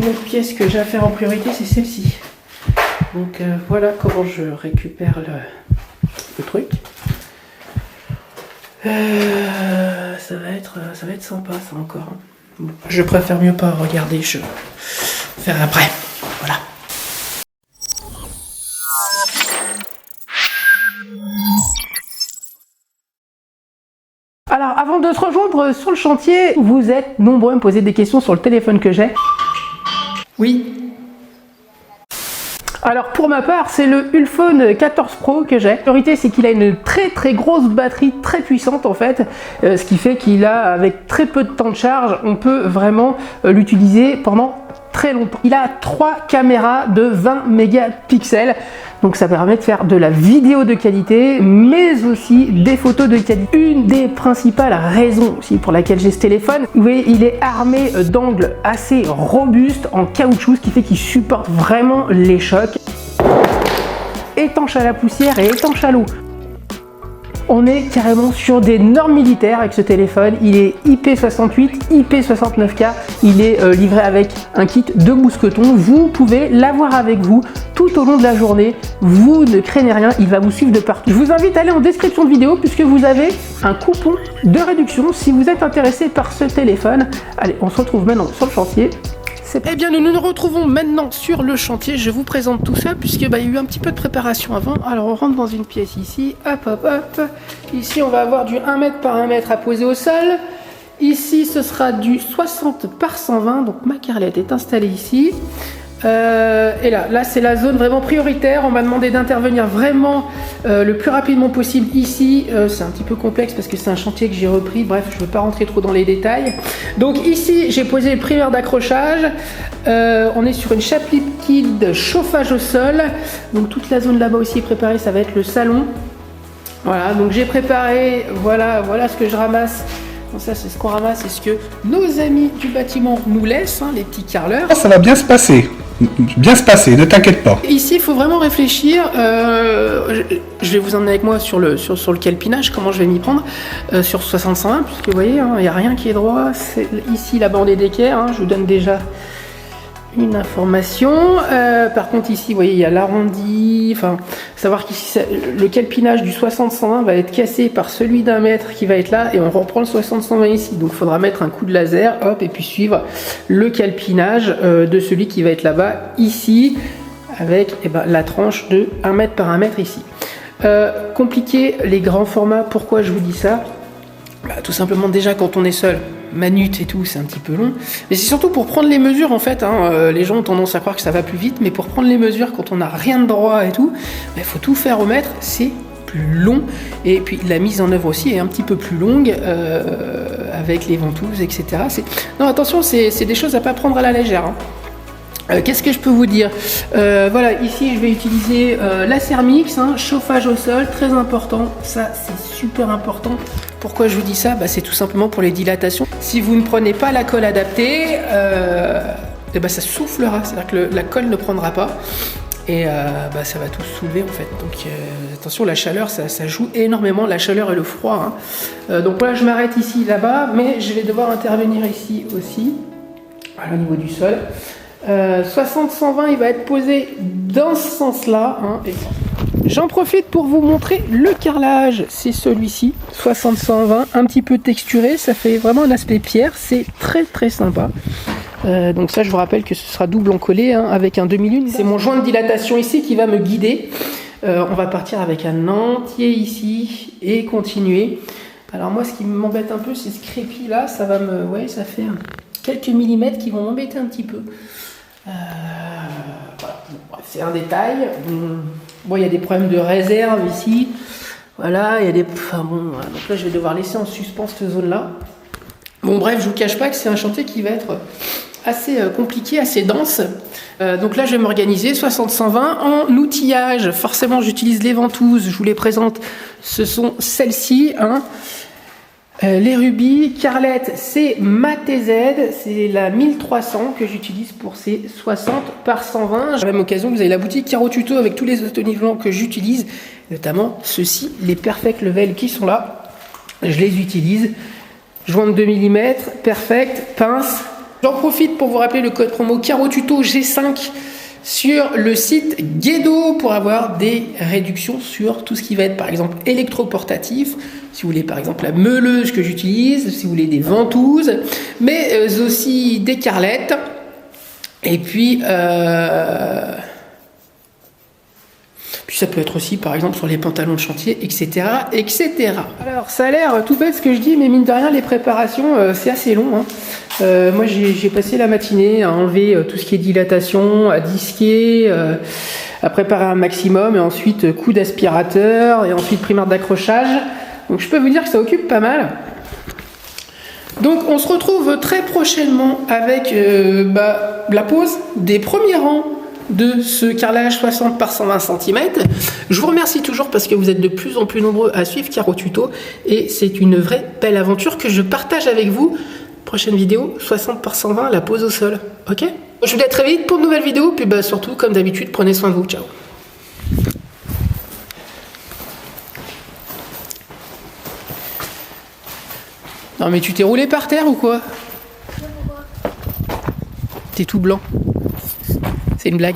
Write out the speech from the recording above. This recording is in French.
une autre pièce que j'ai à faire en priorité, c'est celle-ci. Donc voilà comment je récupère le truc. Ça va être sympa ça encore. Bon, je préfère mieux pas regarder, je vais faire après. Voilà. Alors, avant de se rejoindre sur le chantier, vous êtes nombreux à me poser des questions sur le téléphone que j'ai. Oui. Alors, pour ma part, c'est le Ulfone 14 Pro que j'ai. La priorité, c'est qu'il a une très grosse batterie, très puissante en fait, ce qui fait qu'il a, avec très peu de temps de charge, on peut vraiment l'utiliser pendant très longtemps. Il a 3 caméras de 20 mégapixels, donc ça permet de faire de la vidéo de qualité, mais aussi des photos de qualité. Une des principales raisons aussi pour laquelle j'ai ce téléphone, vous voyez, il est armé d'angles assez robustes en caoutchouc, ce qui fait qu'il supporte vraiment les chocs. Étanche à la poussière et étanche à l'eau. On est carrément sur des normes militaires avec ce téléphone. Il est IP68, IP69K. Il est livré avec un kit de mousqueton. Vous pouvez l'avoir avec vous tout au long de la journée. Vous ne craignez rien, il va vous suivre de partout. Je vous invite à aller en description de vidéo puisque vous avez un coupon de réduction si vous êtes intéressé par ce téléphone. Allez, on se retrouve maintenant sur le chantier. Eh bien, nous nous retrouvons maintenant sur le chantier. Je vous présente tout ça puisque il y a eu un petit peu de préparation avant. Alors, on rentre dans une pièce ici. Hop, hop, hop. Ici, on va avoir du 1 mètre par 1 mètre à poser au sol. Ici, ce sera du 60 par 120. Donc, ma carrelette est installée ici. Et là c'est la zone vraiment prioritaire. On m'a demandé d'intervenir vraiment le plus rapidement possible ici. C'est un petit peu complexe parce que c'est un chantier que j'ai repris. Bref, je ne veux pas rentrer trop dans les détails. Donc ici, j'ai posé le primeur d'accrochage. On est sur une chape liquide chauffage au sol. Donc toute la zone là-bas aussi est préparée. Ça va être le salon. Voilà, donc j'ai préparé. Voilà ce que je ramasse. Donc ça, c'est ce qu'on ramasse, c'est ce que nos amis du bâtiment nous laissent, hein, les petits carreleurs. Ça va bien se passer, ne t'inquiète pas. Ici, il faut vraiment réfléchir. Je vais vous emmener avec moi sur le calpinage, comment je vais m'y prendre, sur 60-120, puisque vous voyez, il n'y a rien qui est droit. Ici, la bande est d'équerre, hein, je vous donne déjà une information. Par contre ici, vous voyez, il y a l'arrondi. Enfin, savoir qu'ici, le calpinage du 60-120 va être cassé par celui d'1 mètre qui va être là, et on reprend le 60-120 ici. Donc, il faudra mettre un coup de laser, hop, et puis suivre le calpinage de celui qui va être là-bas, ici, avec la tranche de 1 mètre par 1 mètre ici. Compliqué, les grands formats. Pourquoi je vous dis ça? Tout simplement, déjà, quand on est seul, manute et tout, c'est un petit peu long. Mais c'est surtout pour prendre les mesures, en fait. Les gens ont tendance à croire que ça va plus vite, mais pour prendre les mesures, quand on n'a rien de droit et tout, il faut tout faire au mètre, c'est plus long. Et puis, la mise en œuvre aussi est un petit peu plus longue, avec les ventouses, etc. Non, attention, c'est des choses à pas prendre à la légère, hein. Qu'est-ce que je peux vous dire? Voilà, ici je vais utiliser la Sermix, hein, chauffage au sol, très important, ça c'est super important. Pourquoi je vous dis ça? C'est tout simplement pour les dilatations. Si vous ne prenez pas la colle adaptée, ça soufflera, c'est-à-dire que la colle ne prendra pas. Et ça va tout soulever en fait. Donc attention, la chaleur, ça joue énormément, la chaleur et le froid, hein. Donc voilà, je m'arrête ici, là-bas, mais je vais devoir intervenir ici aussi, voilà, au niveau du sol. 60-120, il va être posé dans ce sens-là, hein. J'en profite pour vous montrer le carrelage, c'est celui-ci, 60-120, un petit peu texturé, ça fait vraiment un aspect pierre, c'est très sympa. Donc ça, je vous rappelle que ce sera double encollé, hein, avec un demi-lune. C'est mon joint de dilatation ici qui va me guider. On va partir avec un entier ici et continuer. Alors moi, ce qui m'embête un peu, c'est ce crépi là, ça va me... Ouais, ça fait quelques millimètres qui vont m'embêter un petit peu. Voilà. Bref, c'est un détail. Bon, il y a des problèmes de réserve ici. Voilà, il y a des... Enfin bon, voilà. Donc là, je vais devoir laisser en suspens cette zone-là. Bon, bref, je vous cache pas que c'est un chantier qui va être assez compliqué, assez dense. Donc là, je vais m'organiser 60-120 en outillage. Forcément, j'utilise les ventouses. Je vous les présente. Ce sont celles-ci, hein. Les rubis, Carlette, c'est ma TZ, c'est la 1300 que j'utilise pour ces 60 par 120. À la même occasion, vous avez la boutique Caro Tuto avec tous les autonivelants que j'utilise, notamment ceux-ci, les Perfect Level qui sont là. Je les utilise. Joint de 2 mm, perfect, pince, J'en profite pour vous rappeler le code promo CaroTuto G5 sur le site Guedo pour avoir des réductions sur tout ce qui va être par exemple électroportatif, si vous voulez par exemple la meuleuse que j'utilise, si vous voulez des ventouses, mais aussi des carlettes, et puis ça peut être aussi par exemple sur les pantalons de chantier, etc. etc. Alors ça a l'air tout bête ce que je dis, mais mine de rien les préparations c'est assez long, hein. Moi j'ai passé la matinée à enlever tout ce qui est dilatation, à disquer, à préparer un maximum, et ensuite coup d'aspirateur, et ensuite primaire d'accrochage. Donc je peux vous dire que ça occupe pas mal. Donc on se retrouve très prochainement avec la pose des premiers rangs de ce carrelage 60 par 120 cm. Je vous remercie toujours parce que vous êtes de plus en plus nombreux à suivre CaroTuto, et c'est une vraie belle aventure que je partage avec vous. Prochaine vidéo, 60 par 120, la pose au sol. Ok? Je vous dis à très vite pour de nouvelles vidéos, puis surtout, comme d'habitude, prenez soin de vous. Ciao! Non mais tu t'es roulé par terre ou quoi? T'es tout blanc. C'est une blague.